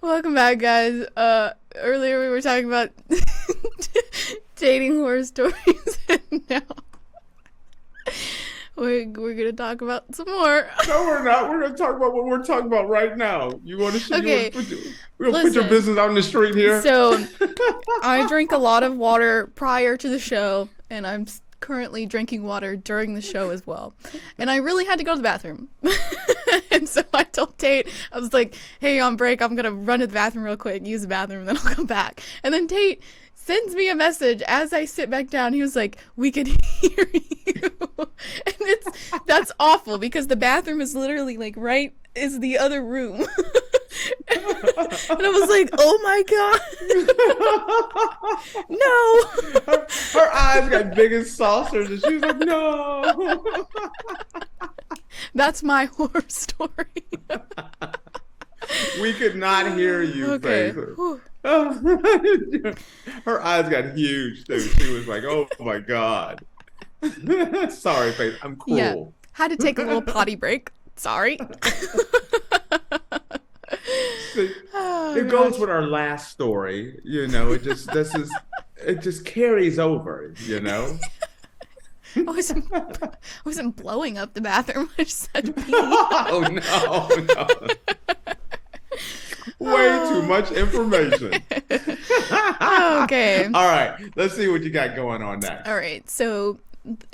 Welcome back, guys. Earlier we were talking about dating horror stories, and now we're gonna talk about some more. No, we're not. We're going to talk about what we're talking about right now. You want to? Okay, We're going to put your business out in the street here. So, I drink a lot of water prior to the show, and I'm currently drinking water during the show as well. And I really had to go to the bathroom. And so I told Tate, I was like, hey, on break, I'm going to run to the bathroom real quick, use the bathroom, and then I'll come back. And then Tate sends me a message as I sit back down. He was like, we could hear you. And that's awful because the bathroom is literally like right is the other room. And I was like, oh my God. No. Her eyes got big as saucers and she was like, no. That's my horror story. We could not hear you, okay. Faith. Her eyes got huge too. She was like, oh my God. Sorry, Faith. I'm cruel. Yeah. Had to take a little potty break. Sorry. See, it goes with our last story, you know. It just carries over, you know. I wasn't blowing up the bathroom. I just had to pee. Oh no. Way too much information. Okay. All right. Let's see what you got going on next. All right. So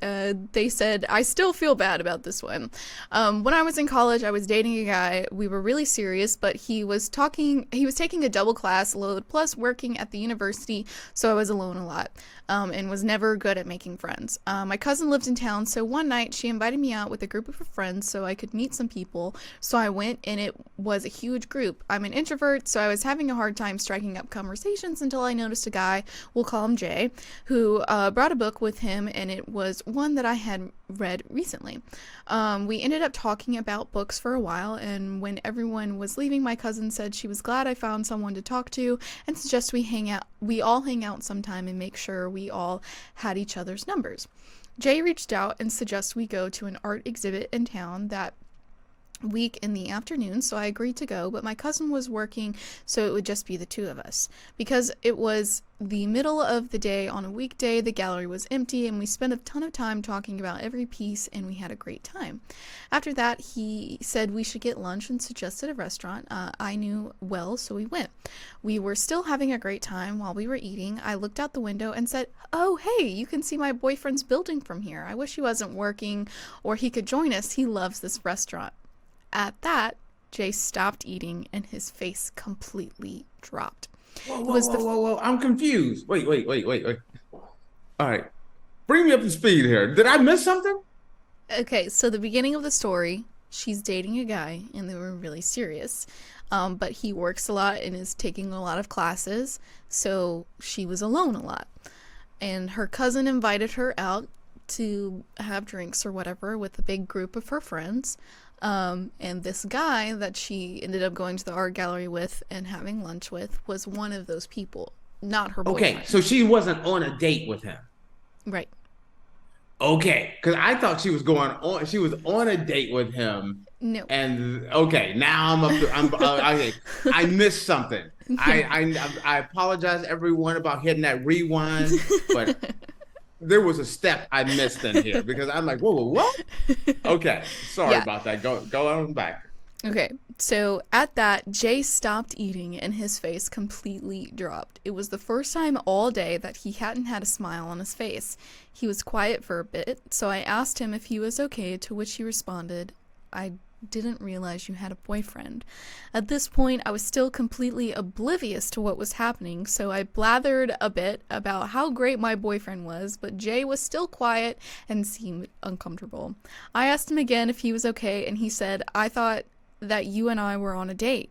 they said, I still feel bad about this one. When I was in college, I was dating a guy. We were really serious, but he was taking a double class load plus working at the university, so I was alone a lot, and was never good at making friends. My cousin lived in town, so one night she invited me out with a group of her friends so I could meet some people. So I went, and it was a huge group. I'm an introvert, so I was having a hard time striking up conversations until I noticed a guy, we'll call him Jay, who brought a book with him, and it was one that I had read recently. We ended up talking about books for a while, and when everyone was leaving, my cousin said she was glad I found someone to talk to and suggested we all hang out sometime and make sure we all had each other's numbers. Jay reached out and suggested we go to an art exhibit in town that week in the afternoon, so I agreed to go, but my cousin was working, so it would just be the two of us. Because it was the middle of the day on a weekday, the gallery was empty, and we spent a ton of time talking about every piece, and we had a great time. After that, he said we should get lunch and suggested a restaurant I knew well, so we went. We were still having a great time. While we were eating, I looked out the window and said, oh, hey, you can see my boyfriend's building from here. I wish he wasn't working, or he could join us. He loves this restaurant. At that, Jay stopped eating and his face completely dropped. Whoa. I'm confused. Wait. All right. Bring me up to speed here. Did I miss something? Okay, so the beginning of the story, she's dating a guy and they were really serious. But he works a lot and is taking a lot of classes, so she was alone a lot. And her cousin invited her out to have drinks or whatever with a big group of her friends. And this guy that she ended up going to the art gallery with and having lunch with was one of those people, not her boyfriend. Okay, so she wasn't on a date with him. Right. Okay, because I thought she was on a date with him. No. And okay, now I missed something. I apologize everyone about hitting that rewind, but there was a step I missed in here because I'm like, whoa, what? Okay, sorry about that. Go on back. Okay, so at that, Jay stopped eating and his face completely dropped. It was the first time all day that he hadn't had a smile on his face. He was quiet for a bit, so I asked him if he was okay, to which he responded, I didn't realize you had a boyfriend. At this point, I was still completely oblivious to what was happening, so I blathered a bit about how great my boyfriend was, but Jay was still quiet and seemed uncomfortable. I asked him again if he was okay, and he said, I thought that you and I were on a date.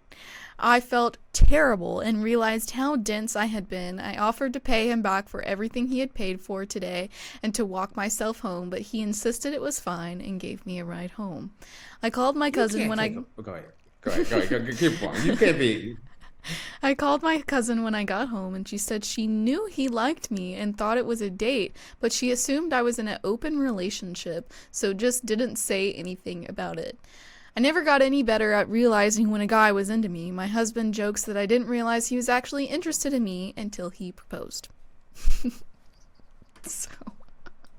I felt terrible and realized how dense I had been. I offered to pay him back for everything he had paid for today and to walk myself home, but he insisted it was fine and gave me a ride home. I called my cousin when Go ahead. Keep going. You can't be. I called my cousin when I got home, and she said she knew he liked me and thought it was a date, but she assumed I was in an open relationship, so just didn't say anything about it. I never got any better at realizing when a guy was into me. My husband jokes that I didn't realize he was actually interested in me until he proposed. So.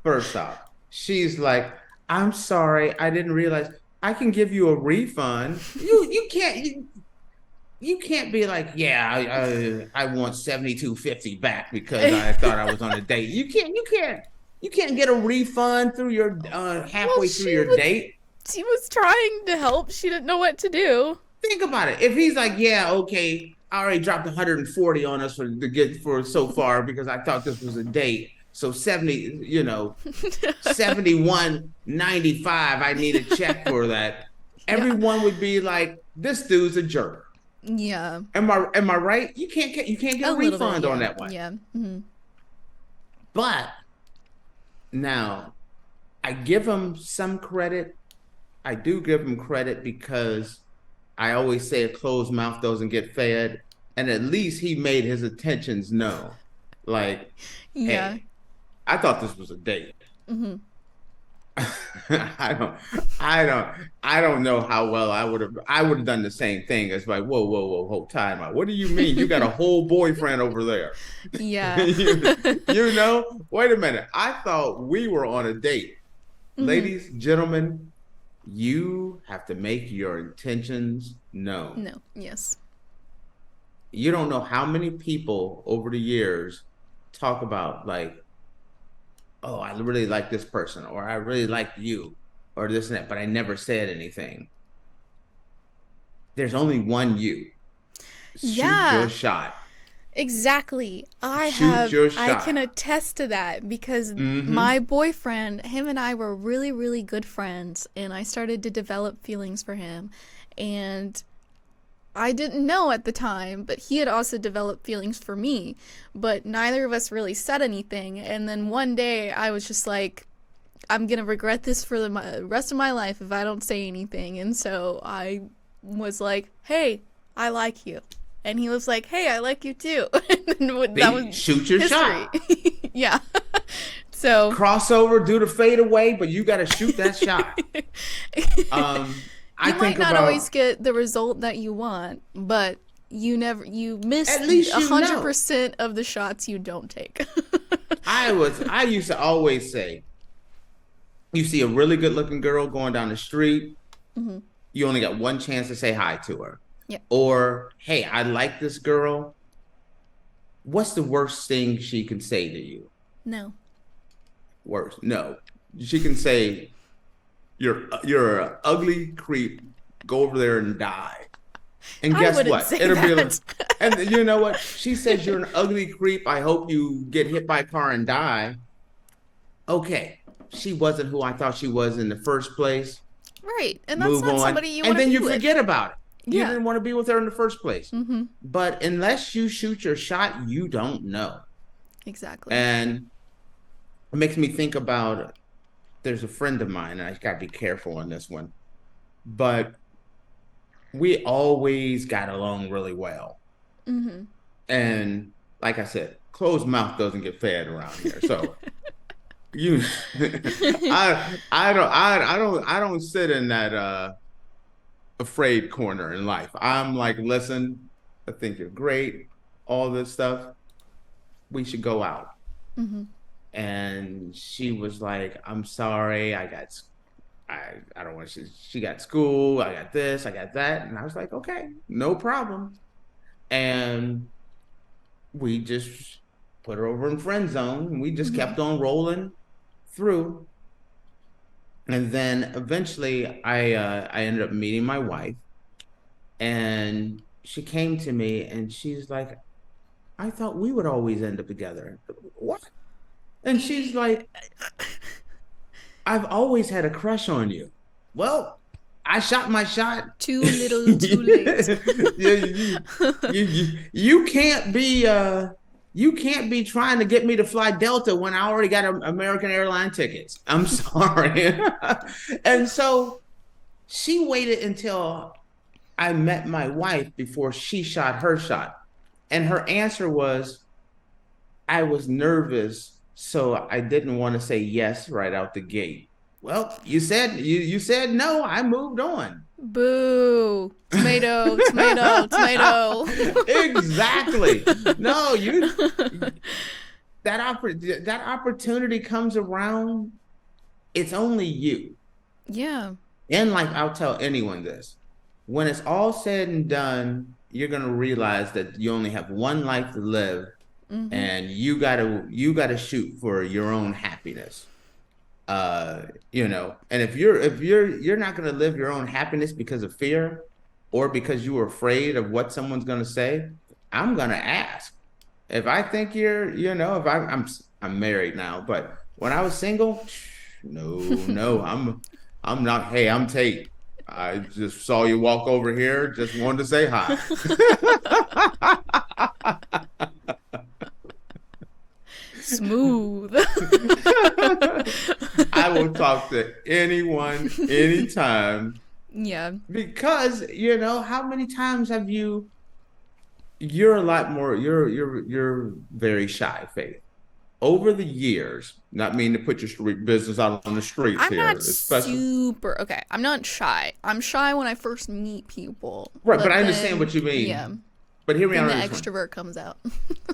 First off, she's like, I'm sorry, I didn't realize. I can give you a refund. You can't be like, yeah, I want $72.50 back because I thought I was on a date. You can't get a refund through your halfway through your date. She was trying to help. She didn't know what to do. Think about it. If he's like, yeah, okay, I already dropped 140 on us for so far because I thought this was a date. So 71.95. I need a check for that. Everyone would be like, this dude's a jerk. Yeah. Am I right? You can't get a refund on that one. Yeah. Mm-hmm. But now I give him some credit. I do give him credit because I always say a closed mouth doesn't get fed. And at least he made his intentions known. Like, hey, I thought this was a date. Mm-hmm. I don't know how well I would have done the same thing. It's like, whoa, hold time out. What do you mean? You got a whole boyfriend over there. Yeah. you know, wait a minute. I thought we were on a date. Mm-hmm. Ladies, gentlemen, you have to make your intentions known. No, yes. You don't know how many people over the years talk about like, oh, I really like this person, or I really like you, or this and that, but I never said anything. There's only one you. Shoot your shot. Exactly. I can attest to that because my boyfriend, him and I were really, really good friends, and I started to develop feelings for him, and I didn't know at the time, but he had also developed feelings for me, but neither of us really said anything. And then one day I was just like, I'm going to regret this for the rest of my life if I don't say anything. And so I was like, hey, I like you. And he was like, hey, I like you too. And then that was shoot your shot. Yeah. So crossover, do the fade away, but you got to shoot that shot. You might not always get the result that you want, but you miss 100% of the shots you don't take. I used to always say, you see a really good looking girl going down the street, you only got one chance to say hi to her. Yeah. Or, hey, I like this girl. What's the worst thing she can say to you? No. Worse. No. She can say, you're an ugly creep. Go over there and die. And guess what? It'll be like, and you know what? She says you're an ugly creep. I hope you get hit by a car and die. Okay, she wasn't who I thought she was in the first place. Right, and that's not somebody you want to be with. And then you forget about it. You didn't want to be with her in the first place. Mm-hmm. But unless you shoot your shot, you don't know. Exactly. And it makes me think about. There's a friend of mine, and I got to be careful on this one, but we always got along really well. Mm-hmm. And like I said, closed mouth doesn't get fed around here. So I don't sit in that afraid corner in life. I'm like, listen, I think you're great. All this stuff, we should go out. Mm-hmm. And she was like, I'm sorry, I don't want to, she got school, I got this, I got that. And I was like, okay, no problem. And we just put her over in friend zone, and we just kept on rolling through. And then eventually I ended up meeting my wife, and she came to me and she's like, I thought we would always end up together. What? And she's like, I've always had a crush on you. Well, I shot my shot. Too little, too late. You can't be trying to get me to fly Delta when I already got American airline tickets. I'm sorry. And so she waited until I met my wife before she shot her shot. And her answer was, I was nervous, so I didn't want to say yes right out the gate. Well, you said no, I moved on. Boo. Tomato, tomato, tomato. Exactly. No, that opportunity comes around. It's only you. Yeah. And like I'll tell anyone this. When it's all said and done, you're gonna realize that you only have one life to live, and you gotta shoot for your own happiness. And if you're not going to live your own happiness because of fear or because you were afraid of what someone's going to say, I'm going to ask. If I think if I'm married now, but when I was single, no, I'm not. Hey, I'm Tate. I just saw you walk over here, just wanted to say hi. Smooth. I will talk to anyone, anytime. Yeah. Because, how many times have you're a lot more, you're very shy, Faith. Over the years, not mean to put your street business out on the streets I'm here, not especially. super, okay, I'm not shy. I'm shy when I first meet people. Right, but I understand what you mean. Yeah. But here we Then are. the extrovert comes out.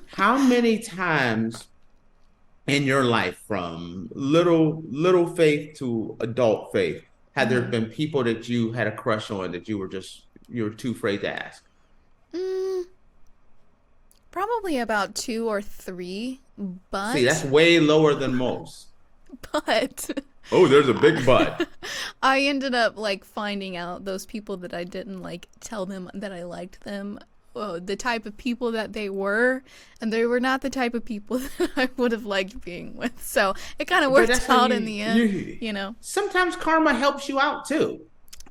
How many times in your life, from little Faith to adult Faith, had there been people that you had a crush on that you were too afraid to ask? Probably about 2 or 3, but See, that's way lower than most. but Oh, there's a big but. I ended up like finding out those people that I didn't like tell them that I liked them, the type of people that they were, and they were not the type of people that I would have liked being with. So it kind of worked out in the end, Sometimes karma helps you out too,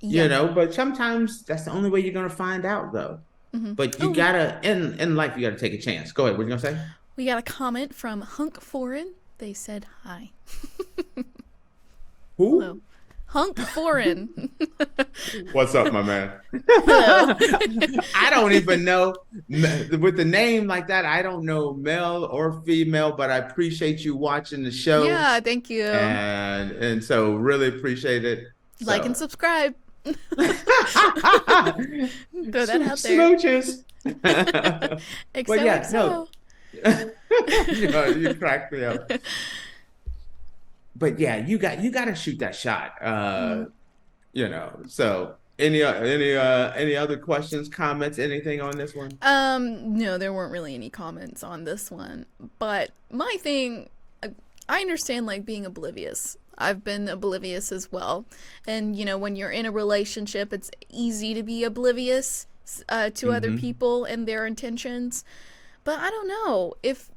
but sometimes that's the only way you're going to find out though. But you gotta, in life, you gotta take a chance. Go ahead. What are you gonna say? We got a comment from Hunk Foreign. They said hi. Who? Hello. Hunk Foreign. What's up, my man? I don't even know, with the name like that, I don't know male or female, but I appreciate you watching the show. Yeah, thank you. And so really appreciate it. Like and subscribe. Throw that out there. Smooches. But yeah, no. You cracked me up. But yeah, you got to shoot that shot. So any other questions, comments, anything on this one? No, there weren't really any comments on this one. But my thing, I understand like being oblivious. I've been oblivious as well. And, when you're in a relationship, it's easy to be oblivious to other people and their intentions. But I don't know. If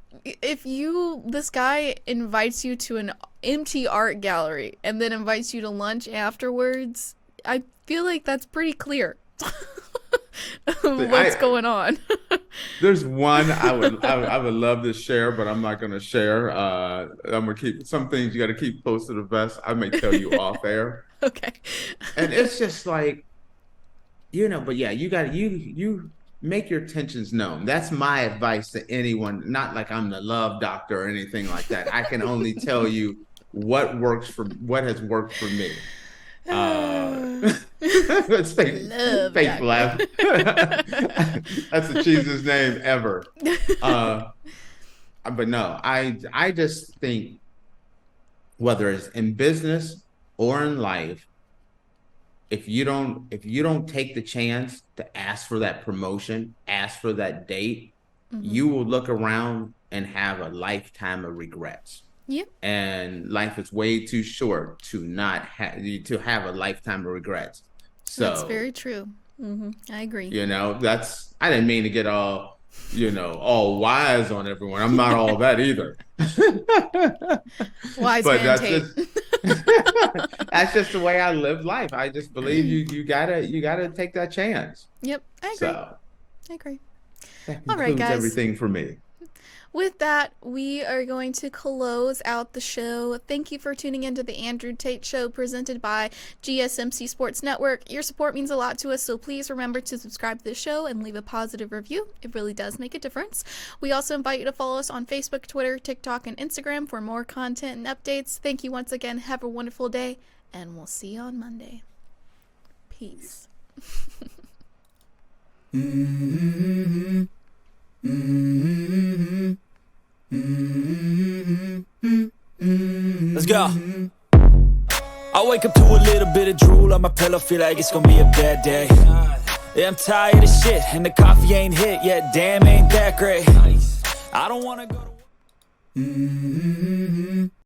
this guy invites you to an empty art gallery and then invites you to lunch afterwards, I feel like that's pretty clear. What's going on? There's one I would love to share, but I'm not going to share. I'm going to keep some things you got to keep close to the vest. I may tell you off air. Okay. And it's just like, but yeah, you make your intentions known. That's my advice to anyone. Not like I'm the love doctor or anything like that. I can only tell you what has worked for me. That's fake laugh. That's the cheesiest name ever. But no, I just think whether it's in business or in life, if you don't take the chance to ask for that promotion, ask for that date, you will look around and have a lifetime of regrets. Yep. And life is way too short to have a lifetime of regrets. So that's very true. I agree. I didn't mean to get all wise on everyone. I'm not all that either. Wise man Tate. That's just the way I live life. I just believe you gotta take that chance. Yep, I agree. So, I agree. That all right, guys. Everything for me. With that, we are going to close out the show. Thank you for tuning into the Andrew Tate Show presented by GSMC Sports Network. Your support means a lot to us, so please remember to subscribe to the show and leave a positive review. It really does make a difference. We also invite you to follow us on Facebook, Twitter, TikTok, and Instagram for more content and updates. Thank you once again. Have a wonderful day, and we'll see you on Monday. Peace. Let's go. I wake up to a little bit of drool on my pillow, feel like it's gonna be a bad day. Yeah, I'm tired of shit, and the coffee ain't hit yet, damn, ain't that great. I don't wanna go to